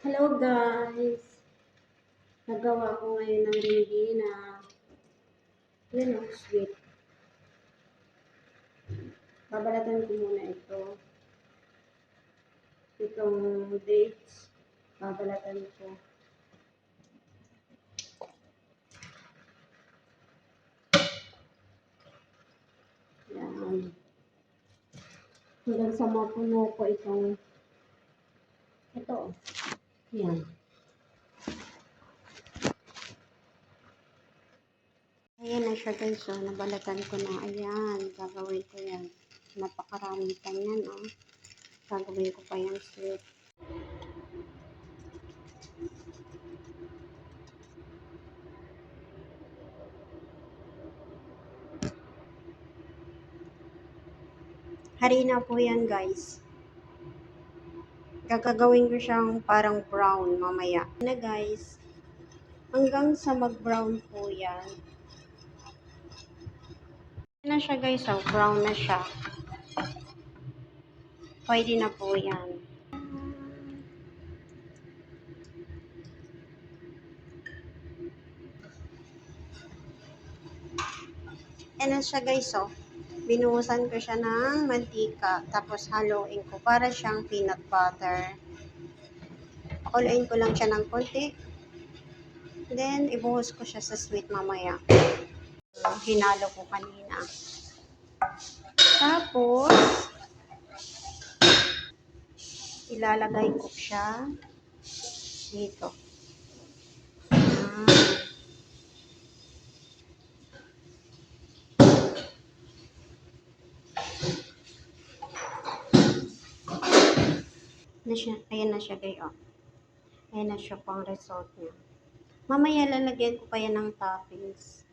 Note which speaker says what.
Speaker 1: Hello guys! Nagawa ko ngayon ng ribena. Yan ang sweet. Babalatan ko muna ito. Itong dates. Babalatan ko. Yan. Hanggang sa mapuno ko itong ito. Yan. Ayan na siya guys. So, nabalatan ko na. Ayan. Gagawin ko yan. Napakarami pa yan. Oh. Gagawin ko pa yung sweet. Harina po yan guys. Gagawin ko siyang parang brown mamaya. Na guys. Hanggang sa mag-brown po yan. Na siya guys, oh, brown na siya. Pwede na po yan. Yan na siya guys, oh. Binuhusan ko siya ng mantika, tapos haluin ko para siyang peanut butter. Pakuluin ko lang siya ng konti. Then, ibuhos ko siya sa sweet mamaya. Hinalo ko kanina. Tapos, ilalagay ko siya dito. Ayan na siya guys, oh. Ayan na siya pang result niya. Mamaya lalagyan ko pa yan ng toppings.